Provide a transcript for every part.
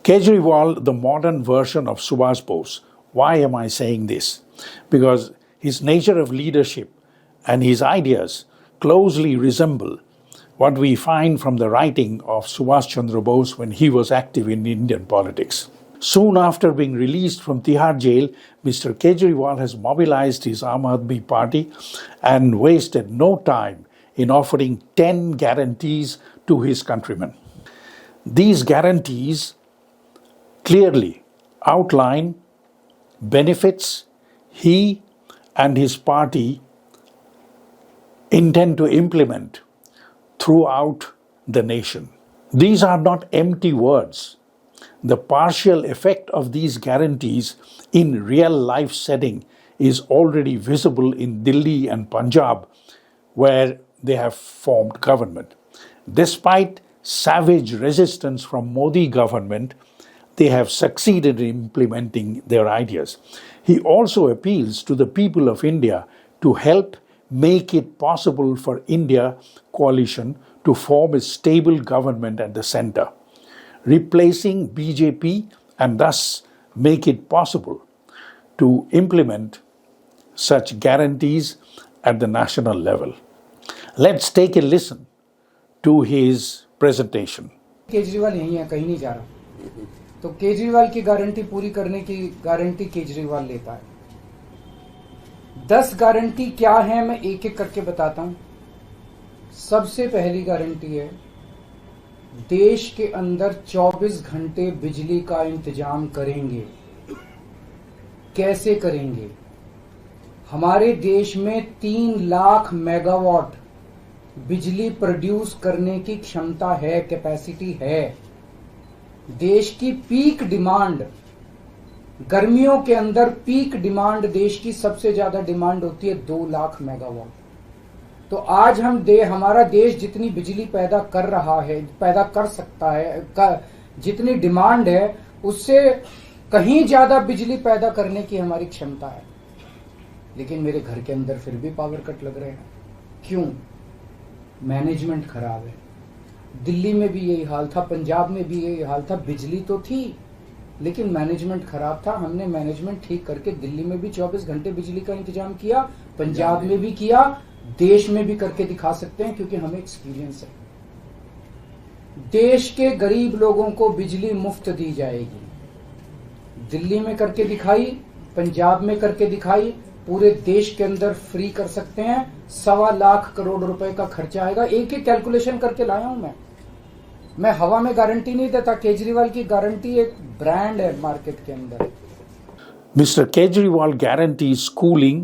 Kejriwal, the modern version of Subhas Bose. Why am I saying this? Because his nature of leadership and his ideas closely resemble what we find from the writing of Subhas Chandra Bose when he was active in Indian politics. Soon after being released from Tihar jail, Mr. Kejriwal has mobilized his Aam Aadmi Party and wasted no time in offering 10 guarantees to his countrymen. These guarantees clearly outline benefits he and his party intend to implement throughout the nation. These are not empty words. The partial effect of these guarantees in real life setting is already visible in Delhi and Punjab, where they have formed government. Despite savage resistance from Modi government, they have succeeded in implementing their ideas. He also appeals to the people of India to help make it possible for India coalition to form a stable government at the center, replacing BJP, and thus make it possible to implement such guarantees at the national level. Let's take a listen to his presentation. Kejriwal यही है, कहीं नहीं जा रहा। तो केजरीवाल की guarantee पूरी करने की गारंटी केजरीवाल लेता है। 10 गारंटी क्या है मैं एक एक करके बताता हूं। सबसे पहली गारंटी है, देश के अंदर 24 घंटे बिजली का इंतजाम करेंगे। कैसे करेंगे? हमारे देश में 3 लाख मेगावाट बिजली प्रोड्यूस करने की क्षमता है, कैपेसिटी है। देश की पीक डिमांड, गर्मियों के अंदर पीक डिमांड देश की सबसे ज्यादा डिमांड होती है 2 लाख मेगावाट। तो आज हमारा देश जितनी बिजली पैदा कर रहा है, पैदा कर सकता है, जितनी डिमांड है उससे कहीं ज्यादा बिजली पैदा करने की हमारी क्षमता है। लेकिन मेरे घर के अंदर फिर भी पावर कट लग रहे हैं। क्यों? मैनेजमेंट खराब है। दिल्ली में भी यही हाल था, पंजाब में भी यही हाल था। बिजली तो थी लेकिन मैनेजमेंट खराब था। हमने मैनेजमेंट ठीक करके दिल्ली में भी 24 घंटे बिजली का इंतजाम किया, पंजाब में भी किया, देश में भी करके दिखा सकते हैं क्योंकि हमें एक्सपीरियंस है। देश के गरीब लोगों को बिजली मुफ्त दी जाएगी। दिल्ली में करके दिखाई, पंजाब में करके दिखाई, पूरे देश के अंदर फ्री कर सकते हैं। 1.25 लाख करोड़ रुपए का खर्चा आएगा। एक ही कैलकुलेशन करके लाया हूं मैं हवा में गारंटी नहीं देता। केजरीवाल की गारंटी एक ब्रांड है मार्केट के अंदर। Mr. Kejriwal guarantees schooling,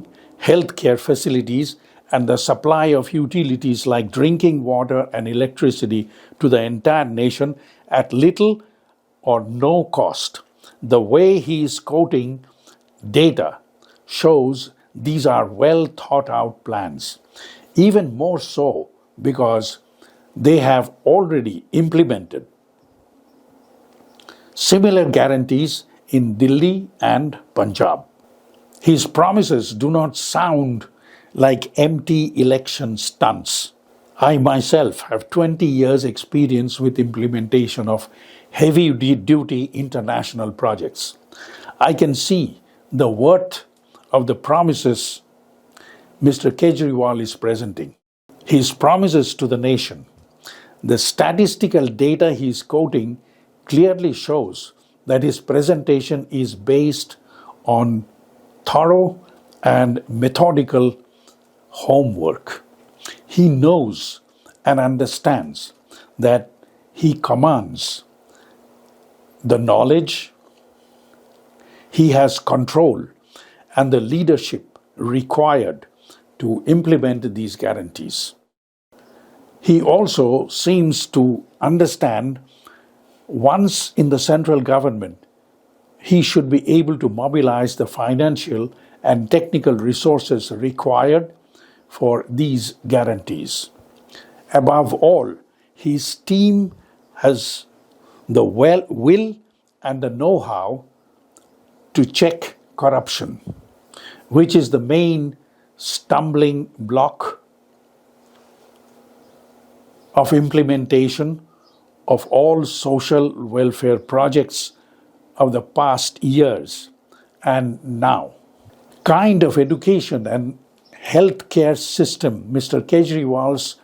healthcare facilities, and the supply of utilities like drinking water and electricity to the entire nation at little or no cost. The way he is quoting data shows these are well thought out plans. Even more so because they have already implemented similar guarantees in Delhi and Punjab. His promises do not sound like empty election stunts. I myself have 20 years experience with implementation of heavy duty international projects. I can see the worth of the promises Mr. Kejriwal is presenting. His promises to the nation. The statistical data he is quoting clearly shows that his presentation is based on thorough and methodical homework. He knows and understands that he commands the knowledge, he has control and the leadership required to implement these guarantees. He also seems to understand once in the central government, he should be able to mobilize the financial and technical resources required for these guarantees. Above all, his team has the will and the know-how to check corruption, which is the main stumbling block of implementation of all social welfare projects of the past years and now. Kind of education and healthcare system Mr. Kejriwal's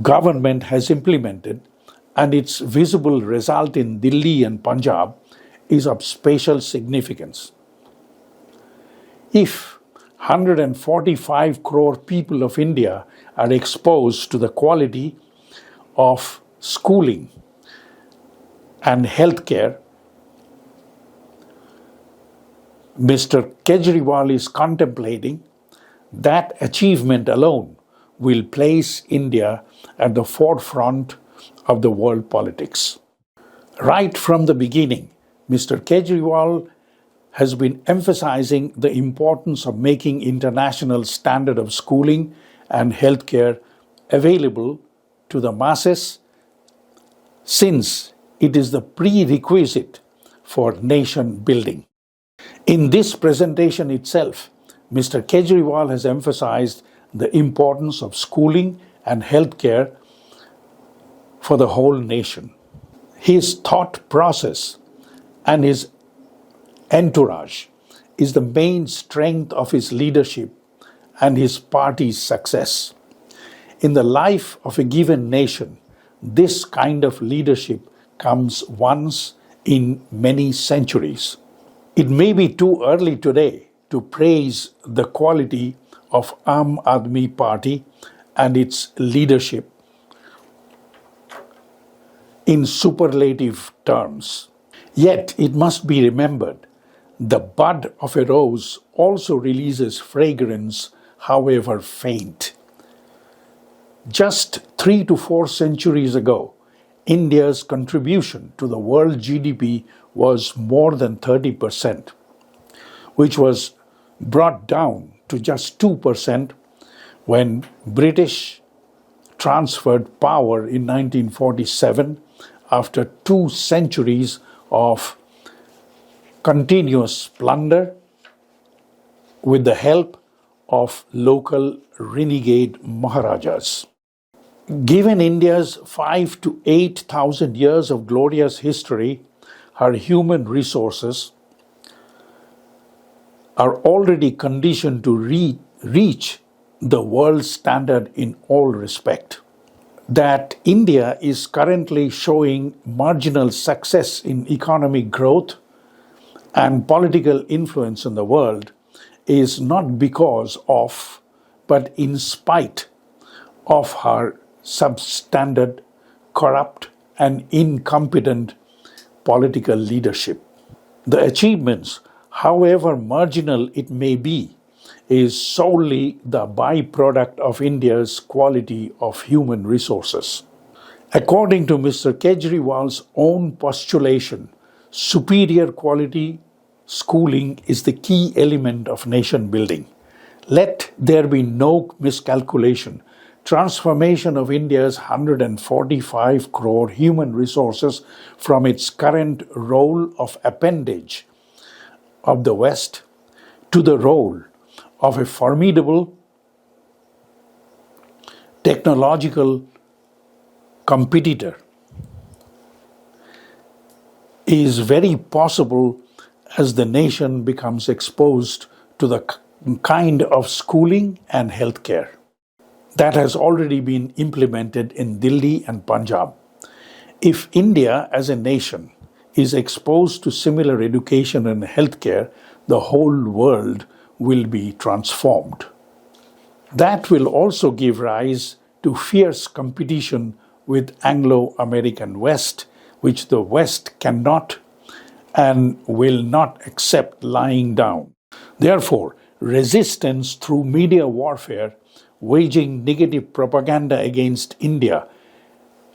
government has implemented and its visible result in Delhi and Punjab is of special significance. If 145 crore people of India are exposed to the quality of schooling and healthcare, Mr. Kejriwal is contemplating that achievement alone will place India at the forefront of the world politics. Right from the beginning, Mr. Kejriwal has been emphasizing the importance of making international standard of schooling and healthcare available to the masses, since it is the prerequisite for nation building. In this presentation itself, Mr. Kejriwal has emphasized the importance of schooling and healthcare for the whole nation. His thought process and his entourage is the main strength of his leadership and his party's success. In the life of a given nation, this kind of leadership comes once in many centuries. It may be too early today to praise the quality of Aam Aadmi Party and its leadership in superlative terms. Yet it must be remembered, the bud of a rose also releases fragrance, however faint. Just 3 to 4 centuries ago, India's contribution to the world GDP was more than 30%, which was brought down to just 2% when British transferred power in 1947 after 2 centuries of continuous plunder with the help of local renegade Maharajas. Given India's 5,000 to 8,000 years of glorious history, her human resources are already conditioned to reach the world standard in all respect. That India is currently showing marginal success in economic growth and political influence in the world is not because of, but in spite of her substandard, corrupt, and incompetent political leadership. The achievements, however marginal it may be, is solely the byproduct of India's quality of human resources. According to Mr. Kejriwal's own postulation, superior quality schooling is the key element of nation building. Let there be no miscalculation. Transformation of India's 145 crore human resources from its current role of appendage of the West to the role of a formidable technological competitor is very possible as the nation becomes exposed to the kind of schooling and healthcare that has already been implemented in Delhi and Punjab. If India as a nation is exposed to similar education and healthcare, the whole world will be transformed. That will also give rise to fierce competition with Anglo-American West, which the West cannot and will not accept lying down. Therefore, resistance through media warfare, waging negative propaganda against India,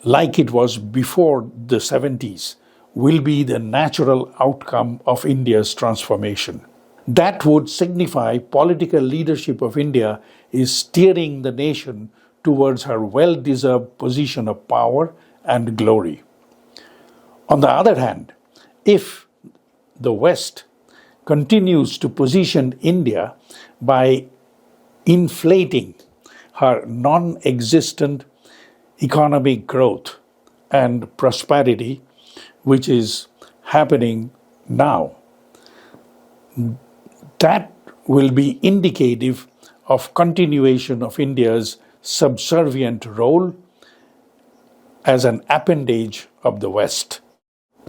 like it was before the 70s, will be the natural outcome of India's transformation. That would signify political leadership of India is steering the nation towards her well-deserved position of power and glory. On the other hand, if the West continues to position India by inflating her non-existent economic growth and prosperity, which is happening Now, that will be indicative of continuation of India's subservient role as an appendage of the West.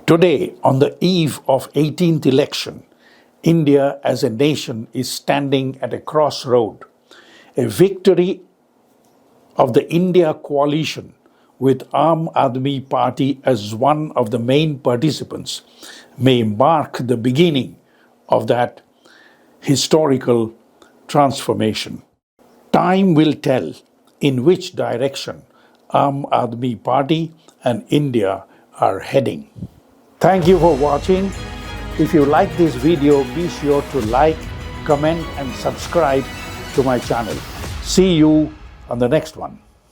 Today, on the eve of 18th election, India as a nation is standing at a crossroad. A victory of the India coalition with Aam Aadmi Party as one of the main participants may mark the beginning of that historical transformation. Time will tell in which direction Aam Aadmi Party and India are heading. Thank you for watching. If you like this video, be sure to like, comment and subscribe to my channel. See you on the next one.